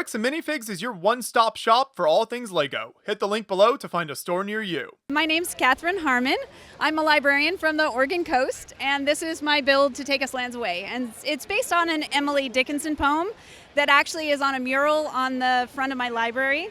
Bricks and Minifigs is your one-stop shop for all things LEGO. Hit the link below to find a store near you. My name's Kathryn Harmon. I'm a librarian from the Oregon coast, and this is my build to take us lands away. And it's based on an Emily Dickinson poem that actually is on a mural on the front of my library.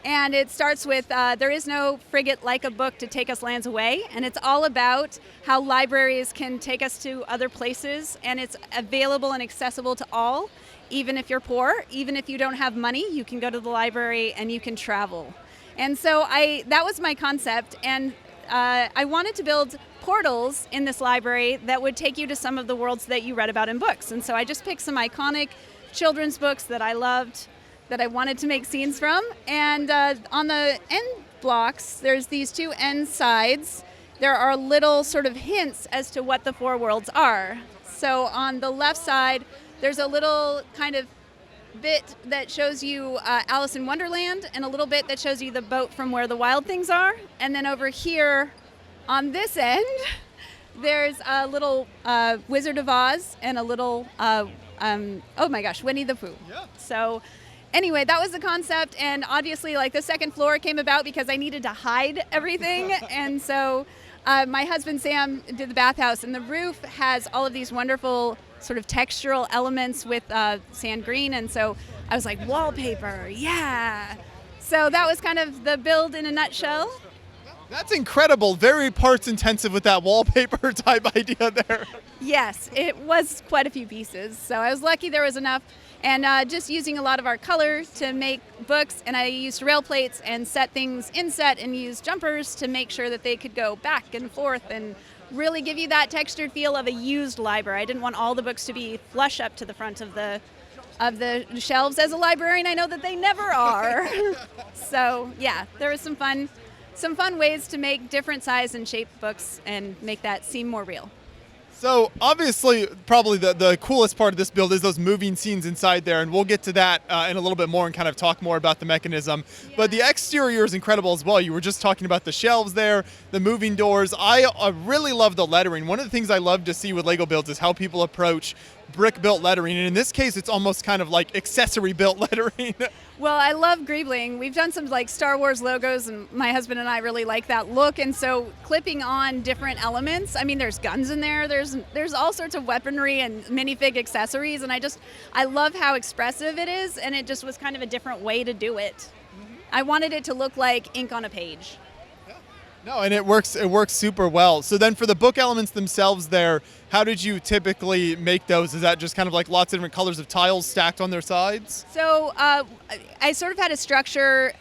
And it starts with, there is no frigate like a book to take us lands away. And it's all about how libraries can take us to other places, and it's available and accessible to all. Even if you're poor, even if you don't have money, you can go to the library and you can travel. And so that was my concept, and I wanted to build portals in this library that would take you to some of the worlds that you read about in books. And so I just picked some iconic children's books that I loved, that I wanted to make scenes from. And on the end blocks, there's these two end sides. There are little sort of hints as to what the four worlds are. So on the left side, there's a little kind of bit that shows you Alice in Wonderland, and a little bit that shows you the boat from Where the Wild Things Are. And then over here on this end, there's a little Wizard of Oz and a little, oh my gosh, Winnie the Pooh. Yeah. So anyway, that was the concept, and obviously like the second floor came about because I needed to hide everything. And so my husband Sam did the bathhouse, and the roof has all of these wonderful sort of textural elements with sand green, and so I was like, wallpaper, yeah. So that was kind of the build in a nutshell. That's incredible. Very parts intensive with that wallpaper type idea there. Yes, it was quite a few pieces, so I was lucky there was enough. And just using a lot of our color to make books, and I used rail plates and set things inset and used jumpers to make sure that they could go back and forth and really give you that textured feel of a used library. I didn't want all the books to be flush up to the front of the shelves. As a librarian, I know that they never are. So yeah, there was some fun ways to make different size and shape books and make that seem more real. So obviously, probably the coolest part of this build is those moving scenes inside there, and we'll get to that in a little bit more and kind of talk more about the mechanism. Yeah. But the exterior is incredible as well. You were just talking about the shelves there, the moving doors. I really love the lettering. One of the things I love to see with LEGO builds is how people approach brick-built lettering, and in this case, it's almost kind of like accessory-built lettering. Well, I love greebling. We've done some like Star Wars logos, and my husband and I really like that look. And so clipping on different elements. I mean, there's guns in there. There's all sorts of weaponry and minifig accessories, and I love how expressive it is, and it just was kind of a different way to do it. Mm-hmm. I wanted it to look like ink on a page. No, and it works super well. So then for the book elements themselves there, how did you typically make those? Is that just kind of like lots of different colors of tiles stacked on their sides? So I sort of had a structure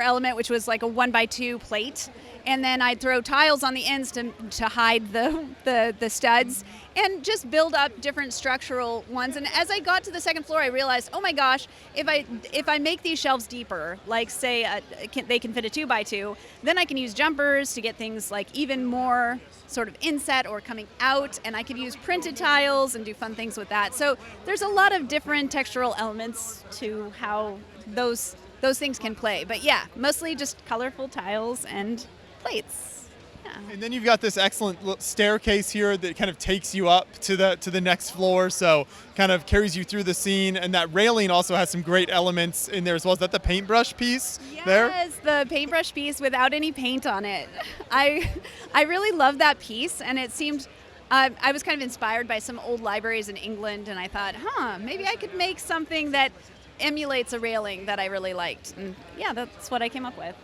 element, which was like a 1x2 plate. And then I'd throw tiles on the ends to hide the studs and just build up different structural ones. And as I got to the second floor, I realized, oh my gosh, if I make these shelves deeper, like say they can fit a 2x2, then I can use jumpers to get things like even more sort of inset or coming out, and I could use printed tiles and do fun things with that. So there's a lot of different textural elements to how those things can play. But yeah, mostly just colorful tiles and plates. Yeah. And then you've got this excellent staircase here that kind of takes you up to the next floor, so kind of carries you through the scene. And that railing also has some great elements in there as well. Is that the paintbrush piece there? Yes, the paintbrush piece without any paint on it. I really love that piece, and it seemed I was kind of inspired by some old libraries in England, and I thought, maybe I could make something that emulates a railing that I really liked. And yeah, that's what I came up with.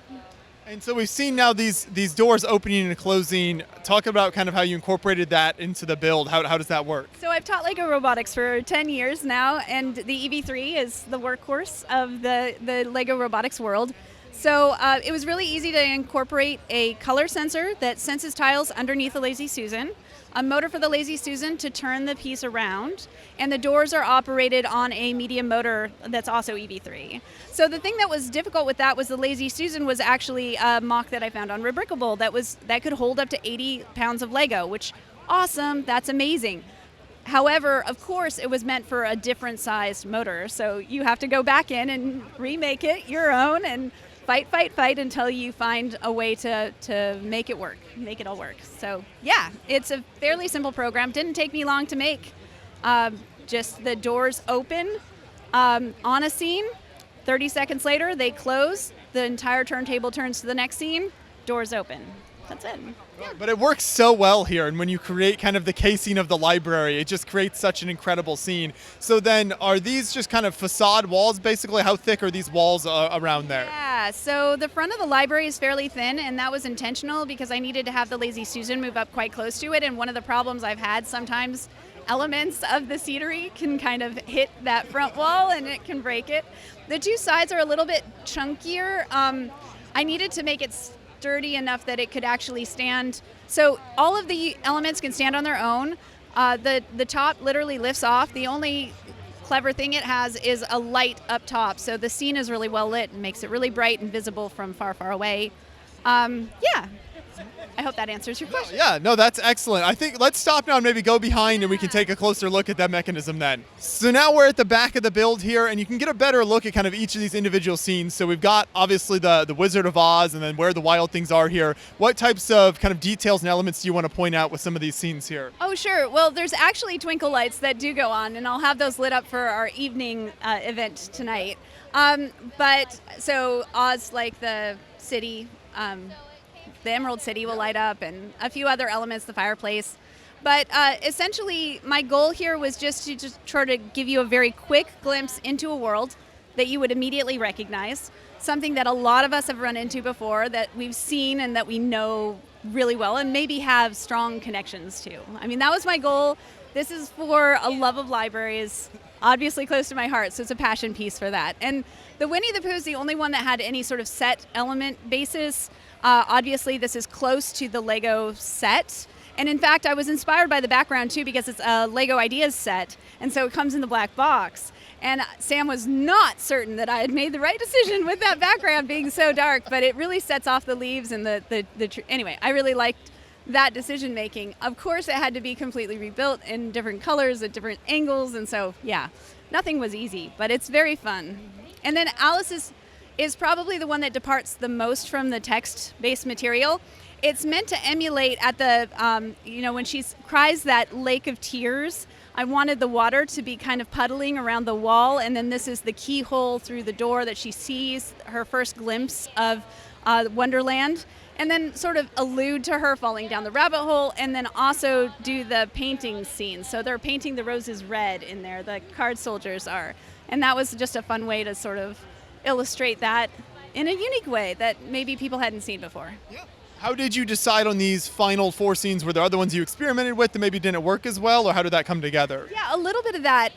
And so we've seen now these doors opening and closing. Talk about kind of how you incorporated that into the build. How does that work? So I've taught LEGO robotics for 10 years now, and the EV3 is the workhorse of the LEGO robotics world. So it was really easy to incorporate a color sensor that senses tiles underneath the Lazy Susan, a motor for the Lazy Susan to turn the piece around, and the doors are operated on a medium motor that's also EV3. So the thing that was difficult with that was the Lazy Susan was actually a mock that I found on Rebrickable that could hold up to 80 pounds of Lego, which awesome, that's amazing. However, of course, it was meant for a different sized motor, so you have to go back in and remake it your own and fight until you find a way to make it work, make it all work. So yeah, it's a fairly simple program. Didn't take me long to make. Just the doors open on a scene, 30 seconds later, they close, the entire turntable turns to the next scene, doors open. That's it. Yeah. But it works so well here, and when you create kind of the casing of the library, it just creates such an incredible scene. So then, are these just kind of facade walls, basically? How thick are these walls around there? Yeah, so the front of the library is fairly thin, and that was intentional because I needed to have the Lazy Susan move up quite close to it, and one of the problems I've had sometimes, elements of the scenery can kind of hit that front wall and it can break it. The two sides are a little bit chunkier. I needed to make it sturdy enough that it could actually stand. So all of the elements can stand on their own. The top literally lifts off. The only clever thing it has is a light up top. So the scene is really well lit and makes it really bright and visible from far, far away. Yeah. I hope that answers your question. Yeah, no, that's excellent. I think let's stop now and maybe go behind and we can take a closer look at that mechanism then. So now we're at the back of the build here, and you can get a better look at kind of each of these individual scenes. So we've got obviously the Wizard of Oz and then where the wild things are here. What types of kind of details and elements do you want to point out with some of these scenes here? Oh, sure. Well, there's actually twinkle lights that do go on, and I'll have those lit up for our evening event tonight. But so Oz, like the city, the Emerald City will light up, and a few other elements, the fireplace. But essentially, my goal here was just to try to give you a very quick glimpse into a world that you would immediately recognize, something that a lot of us have run into before, that we've seen and that we know really well and maybe have strong connections to. I mean, that was my goal. This is for a love of libraries, obviously close to my heart, so it's a passion piece for that. And the Winnie the Pooh is the only one that had any sort of set element basis. Obviously, this is close to the Lego set. And in fact, I was inspired by the background too because it's a Lego Ideas set. And so it comes in the black box. And Sam was not certain that I had made the right decision with that background being so dark, but it really sets off the leaves and anyway, I really liked that decision making. Of course, it had to be completely rebuilt in different colors at different angles. And so, yeah, nothing was easy, but it's very fun. And then Alice is probably the one that departs the most from the text-based material. It's meant to emulate at the, when she cries that lake of tears, I wanted the water to be kind of puddling around the wall, and then this is the keyhole through the door that she sees, her first glimpse of Wonderland, and then sort of allude to her falling down the rabbit hole, and then also do the painting scene. So they're painting the roses red in there, the card soldiers are. And that was just a fun way to sort of illustrate that in a unique way that maybe people hadn't seen before. Yeah. How did you decide on these final 4 scenes? Were there other ones you experimented with that maybe didn't work as well, or how did that come together? Yeah, a little bit of that.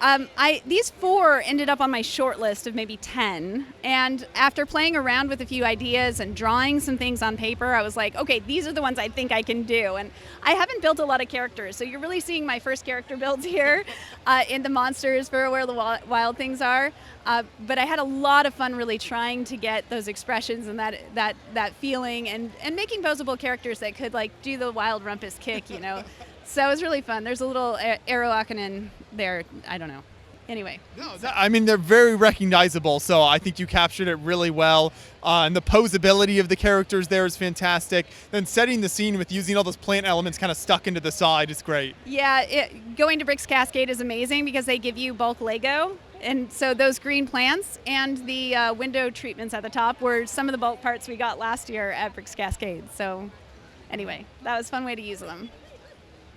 These 4 ended up on my short list of maybe 10, and after playing around with a few ideas and drawing some things on paper, I was like, okay, these are the ones I think I can do. And I haven't built a lot of characters, so you're really seeing my first character builds here in the monsters for where the wild things are. But I had a lot of fun really trying to get those expressions and that feeling and making posable characters that could like do the wild rumpus kick, you know. So it was really fun. There's a little arrow Akanen there. I don't know. Anyway. No, I mean, they're very recognizable, so I think you captured it really well. And the posability of the characters there is fantastic. Then setting the scene with using all those plant elements kind of stuck into the side is great. Yeah, going to Bricks Cascade is amazing because they give you bulk Lego. And so those green plants and the window treatments at the top were some of the bulk parts we got last year at Bricks Cascade. So anyway, that was a fun way to use them.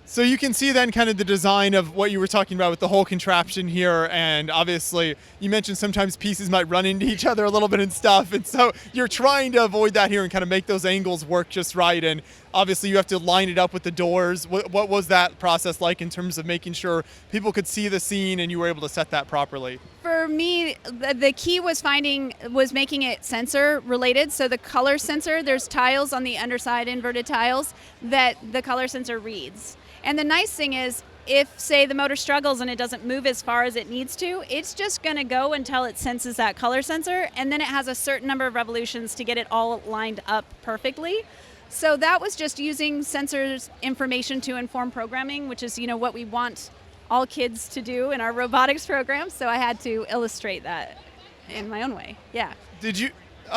So you can see then kind of the design of what you were talking about with the whole contraption here, and obviously you mentioned sometimes pieces might run into each other a little bit and stuff, and so you're trying to avoid that here and kind of make those angles work just right, and obviously you have to line it up with the doors. What was that process like in terms of making sure people could see the scene and you were able to set that properly? For me, the key was making it sensor related. So the color sensor, there's tiles on the underside, inverted tiles, that the color sensor reads. And the nice thing is, if, say, the motor struggles and it doesn't move as far as it needs to, it's just going to go until it senses that color sensor, and then it has a certain number of revolutions to get it all lined up perfectly. So that was just using sensors information to inform programming, which is, what we want all kids to do in our robotics program. So I had to illustrate that in my own way. Yeah.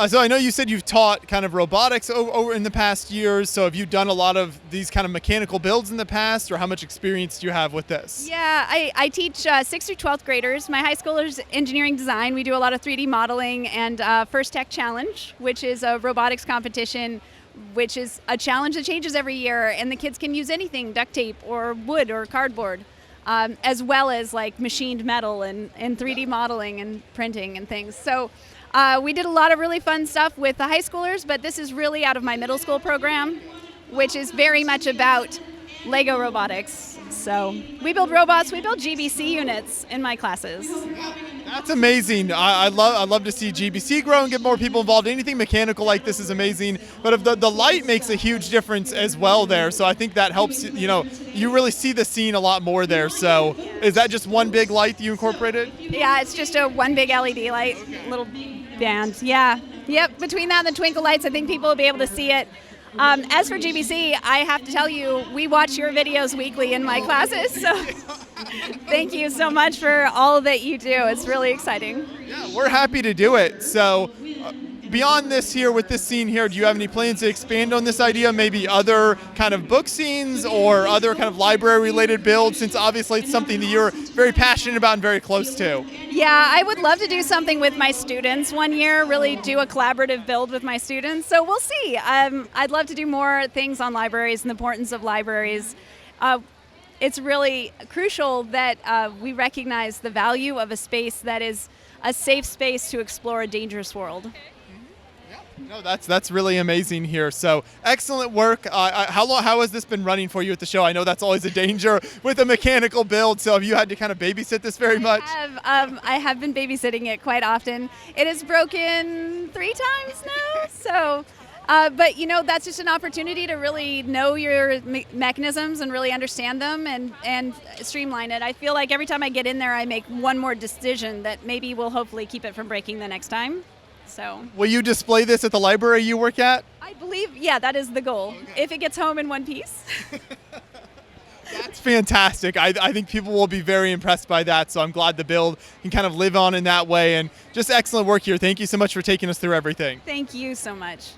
So I know you said you've taught kind of robotics over in the past years. So have you done a lot of these kind of mechanical builds in the past, or how much experience do you have with this? Yeah, I teach 6th through 12th graders. My high school is engineering design. We do a lot of 3D modeling and First Tech Challenge, which is a robotics competition, which is a challenge that changes every year, and the kids can use anything, duct tape or wood or cardboard, as well as like machined metal and 3D modeling and printing and things. So we did a lot of really fun stuff with the high schoolers, but this is really out of my middle school program, which is very much about Lego robotics. So we build robots, we build GBC units in my classes. That's amazing. I love to see GBC grow and get more people involved. Anything mechanical like this is amazing. But if the light makes a huge difference as well there. So I think that helps, you really see the scene a lot more there. So is that just one big light that you incorporated? Yeah, it's just a one big LED light, little band. Yeah. Yep. Between that and the twinkle lights, I think people will be able to see it. As for GBC, I have to tell you, we watch your videos weekly in my classes. So thank you so much for all that you do. It's really exciting. Yeah, we're happy to do it. So beyond this here, with this scene here, do you have any plans to expand on this idea? Maybe other kind of book scenes or other kind of library-related builds, since obviously it's something that you're very passionate about and very close to. Yeah, I would love to do something with my students one year, really do a collaborative build with my students. So we'll see. I'd love to do more things on libraries and the importance of libraries. It's really crucial that we recognize the value of a space that is a safe space to explore a dangerous world. No, that's really amazing here. So excellent work. How has this been running for you at the show? I know that's always a danger with a mechanical build. So have you had to kind of babysit this very much? I have been babysitting it quite often. It has broken 3 times now. So, but that's just an opportunity to really know your mechanisms and really understand them and streamline it. I feel like every time I get in there, I make one more decision that maybe will hopefully keep it from breaking the next time. So, will you display this at the library you work at? I believe, yeah, that is the goal. Okay. If it gets home in one piece. That's fantastic. I think people will be very impressed by that. So I'm glad the build can kind of live on in that way. And just excellent work here. Thank you so much for taking us through everything. Thank you so much.